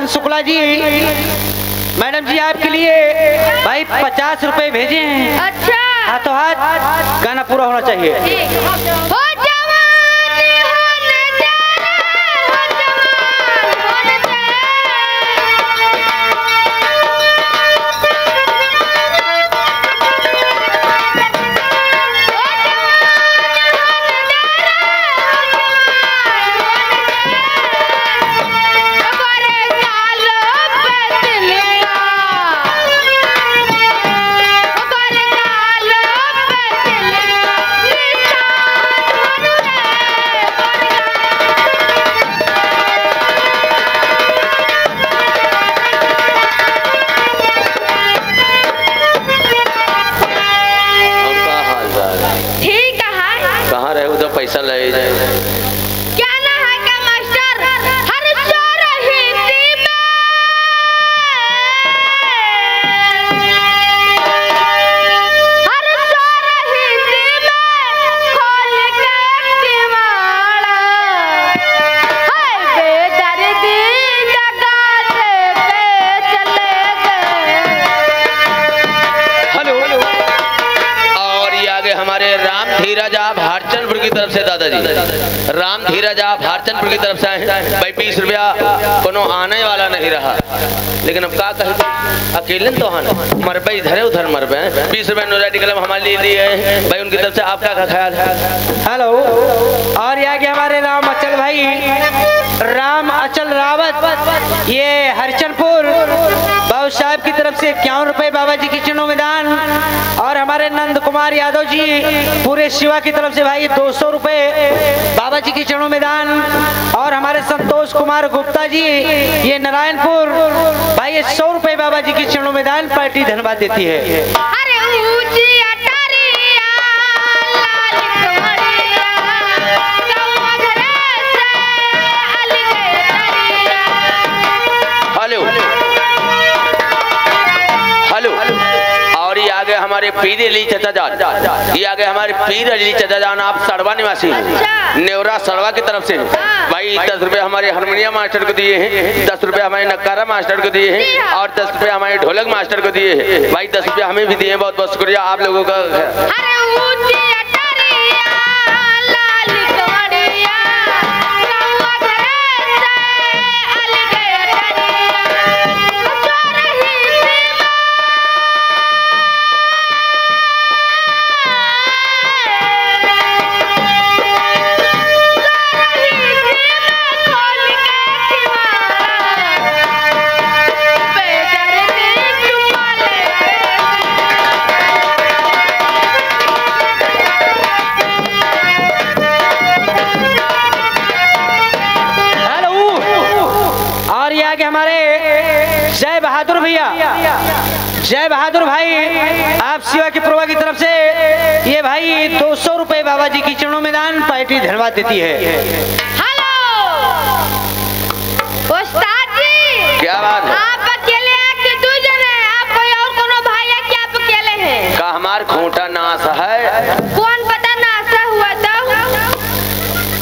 Ramchandra Shukla ji, madam जी आपके लिए भाई 50 रुपए भेजे हैं। अच्छा, हाथों हाथ गाना पूरा होना चाहिए। पैसा ले जाए क्या ना है का मास्टर हर चौराहे में खोल के किवाड़ा हाय बेदर्दी जगह से चले गए। हेलो और ये आगे हमारे राम धीरज आप हरचंदपुर की तरफ से दादाजी राम धीरज आप हरचंदपुर की तरफ से आए हैं भाई 20 रुपया कोनो आने वाला नहीं रहा लेकिन अब क्या कहे अकेले तो हाँ मरबे इधर है उधर मरबे 20 रुपया नोराटी कलम हमारे लिए दिए हैं भाई उनकी तरफ से आपका क्या ख्याल है। हेलो और ये आगे हमारे राम अचल भाई राम अचल रावत ये हरिचंदपुर बाबू साहब की तरफ से 51 रुपए बाबा जी की चरणों में दान। और हमारे नंद कुमार यादव जी पूरे शिवा की तरफ से भाई 200 रुपए बाबा जी की चरणों में दान। और हमारे संतोष कुमार गुप्ता जी ये नारायणपुर भाई ये 100 रुपए बाबा जी की चरणों में दान पार्टी धन्यवाद देती है। अरे ऊंची अटारिया लाल कमरिया गौवा घरे से अलगे तरिया। हेलो और ये आगे हमारे पीर अली चाचा जान ये आगे हमारे पीर अली चाचा जान आप सड़वा निवासी नेवरा सड़वा की तरफ से भाई 10 रुपए हमारे हारमोनियम मास्टर को दिए हैं 10 रुपए हमारे नक्कारा मास्टर को दिए हैं और 10 रुपए हमारे ढोलक मास्टर को दिए हैं भाई 10 रुपए हमें भी दिए हैं। बहुत बहुत शुक्रिया आप लोगों का। जय बहादुर भाई आप शिवा की प्रभा की तरफ से ये भाई 200 रुपए बाबा जी की चरणों में दान पार्टी धन्यवाद देती है। हेलो उस्ताद जी क्या बात है आप अकेले हैं कि दो जने आप कोई और कोनो भाई है क्या आप अकेले हैं का हमार खोटा नाश है कौन पता नाश हुआ तो।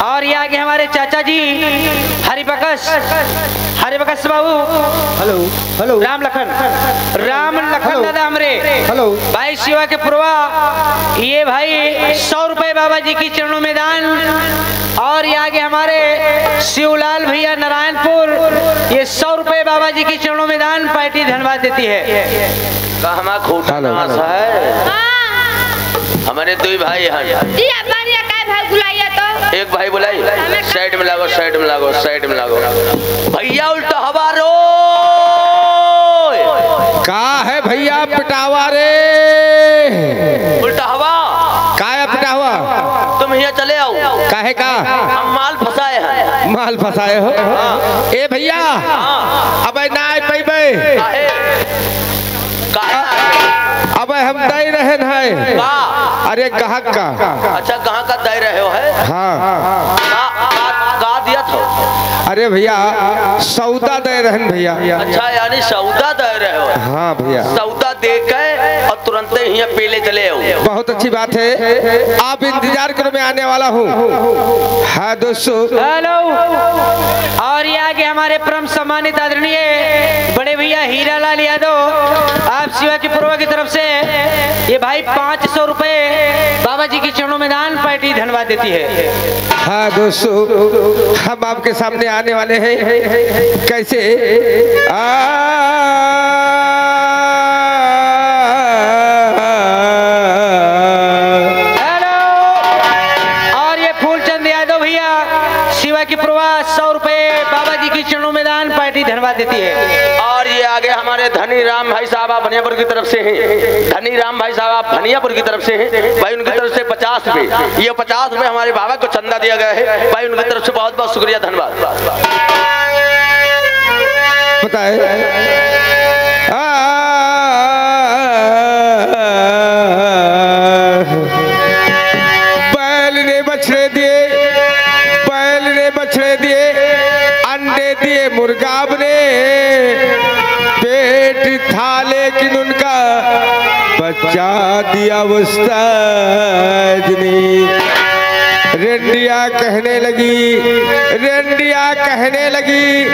और ये आगे हमारे चाचा जी हरिबकस बाबू हेलो हेलो राम लखन दादा हमरे हेलो भाई शिवा के पुरवा ये भाई 100 रुपए बाबा जी की चरणों में दान। और ये आगे हमारे शिवलाल भैया नारायणपुर ये 100 रुपए बाबा जी की चरणों में दान पार्टी धन्यवाद देती है। का हमारा खोटा नाश है हमारे दो भाई हैं जी हमारे काय भाई बुलाइए तो एक भाई बुलाई साइड में लागो साइड में लागो भैया उल्टा हवारो का है भैया पिटावा रे उल्टा हवा का है पिटावा तुम यहाँ चले आओ काहे का हम माल फंसाए हैं माल फंसाए हो ए भैया अब ना पैबे अब हम दे रहे हैं अरे ग्राहक का अच्छा कहाँ का दे रहे हो है हाँ का दिया था अरे भैया सौदा दे रहे हैं भैया। अच्छा यानी सौदा दे रहे हो हाँ भैया सौदा दे के और तुरंत ही यहाँ पीले चले आओ बहुत अच्छी बात है आप इंतजार करो मैं आने वाला हूँ। हाँ दोस्तों हेलो और और ये आगे हमारे परम सम्मानित आदरणीय बड़े भैया हीरालाल यादव आप शिवाजीपुरवा की तरफ से ये भाई 500 रुपए बाबा जी की चरणों में दान पार्टी धन्यवाद देती है। हाँ दोस्तों, हम आपके सामने आने वाले हैं कैसे हेलो। और ये फूलचंद यादव भैया शिवाजीपुरवा 100 रुपए बाबा जी की चरणों में दान पार्टी धन्यवाद देती है। और ये आगे हमारे धनी राम भाई साहब आप भनियापुर की तरफ से हैं। धनी राम भाई साहब आप भनियापुर की तरफ से हैं भाई, उनकी तरफ से 50 रुपए, ये 50 रुपए हमारे बाबा को चंदा दिया गया है भाई, उनकी तरफ से बहुत बहुत शुक्रिया धन्यवाद। पता है बैल ने बछड़े दिए, बैल ने बछड़े दिए, अंडे दिए मुर्गाब ने, पेट था लेकिन उनका बच्चा दिया उस्ताद ने। रेंडिया कहने लगी, रेंडिया कहने लगी,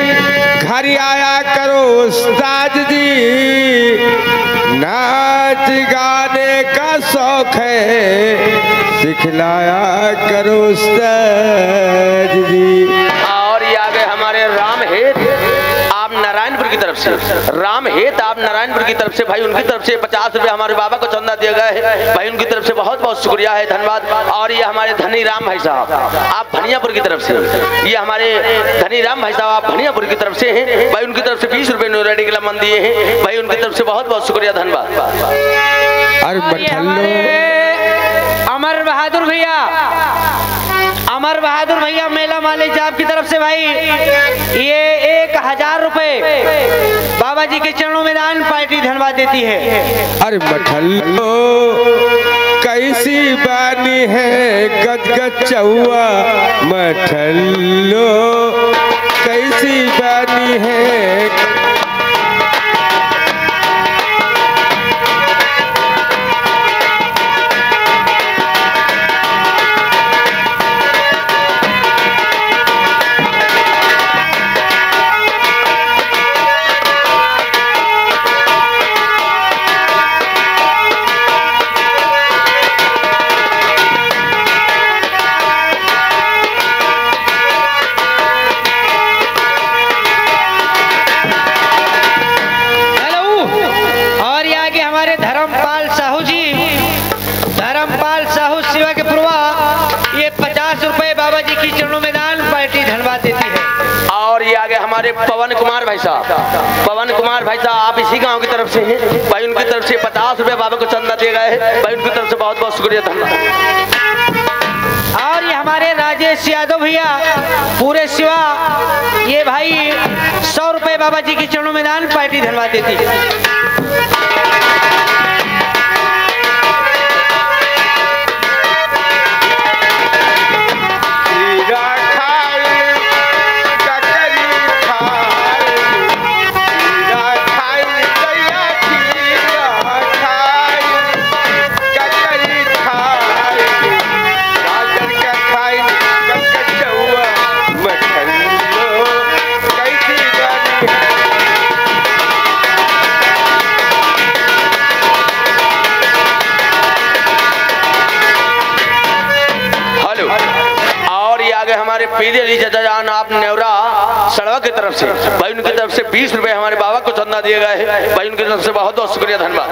घर आया करो उस्ताद जी, नाच गाने का शौक है, सिखलाया करो उस्ताद जी। और ये आगे हमारे राम हेत आप नारायणपुर की तरफ से, राम हेत आप नारायणपुर की तरफ से भाई, उनकी तरफ से 50 रुपए हमारे बाबा को चंदा दिया गया है भाई, उनकी तरफ से बहुत बहुत शुक्रिया है धन्यवाद। और ये हमारे धनी राम भाई साहब आप भनियापुर की तरफ से, ये हमारे धनी राम भाई साहब आप भनियापुर की तरफ से हैं भाई, उनकी तरफ से 20 रुपए नोरेडी के मन दिए हैं भाई, उनकी तरफ से बहुत बहुत शुक्रिया धन्यवाद। अमर बहादुर भैया, अमर बहादुर भैया मेला मालिक साहब की तरफ से भाई ये 1000 रुपए बाबा जी के चरणों में दान पार्टी धन्यवाद देती है। अरे मठल्लो कैसी बानी है गदगद चौआ, मठल्लो कैसी बानी है। धर्मपाल साहू शिवाजीपुरवा ये 50 रुपए बाबा जी की चरणों में दान पार्टी धन्यवाद देती है। और ये आगे हमारे पवन कुमार भाई साहब, पवन कुमार भाई साहब आप इसी गांव की तरफ से हैं भाई, उनकी तरफ से 50 रुपए बाबा को चंदा दिए गए हैं भाई, उनकी तरफ से बहुत बहुत शुक्रिया धन्यवाद। और ये हमारे राजेश यादव भैया पूरे शिवा ये भाई 100 रुपए बाबा जी की चरणों में दान पार्टी धन्यवाद देती है। हमारे पीली अली चाचा जान आप नेवरा सड़वा की तरफ से भाई, उनकी तरफ से 20 रुपए हमारे बाबा को चंदा दिए गए हैं भाई, उनकी तरफ से बहुत बहुत शुक्रिया धन्यवाद।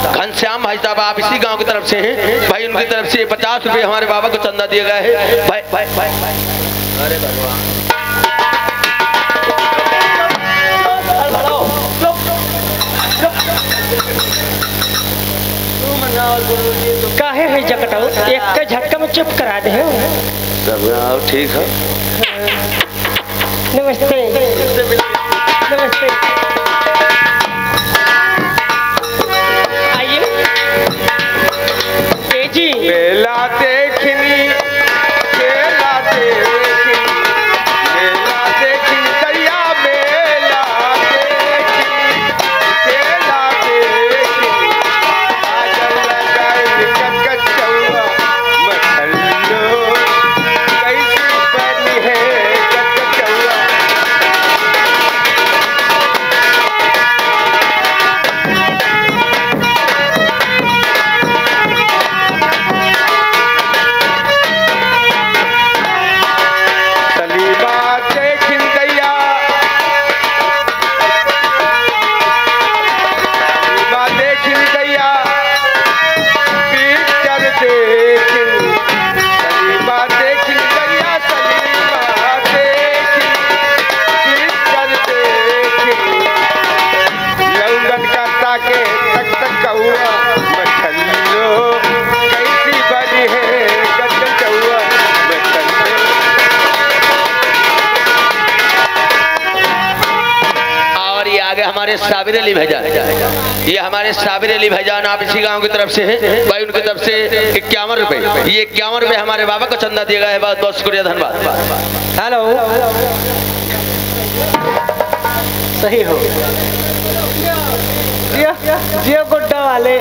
घनश्याम भाई साहब आप इसी गांव की तरफ से हैं भाई, उनकी तरफ से 50 रुपए हमारे बाबा को चंदा दिए गए हैं भाई, भाई, भाई, भाई। अरे भगवान काहे है जकटाऊ एक का झटका में चुप करा दे हो। सब ठीक है। नमस्ते नमस्ते आइए जी। मेला देखनी मेला देखनी मेला देखनी दैया मेला देखनी आजल लगाई कचकचौआ मछलो कैसी बनी है कचकचौआ। हमारे साबिर अली भाईजान, ये हमारे साबिर अली भाईजान आप इसी गांव की तरफ से हैं भाई, उनकी तरफ से 51 रुपए, ये 51 रुपए हमारे बाबा को चंदा दिया गया है। बहुत बहुत शुक्रिया धन्यवाद। हेलो सही हो जियो गुड्डा वाले।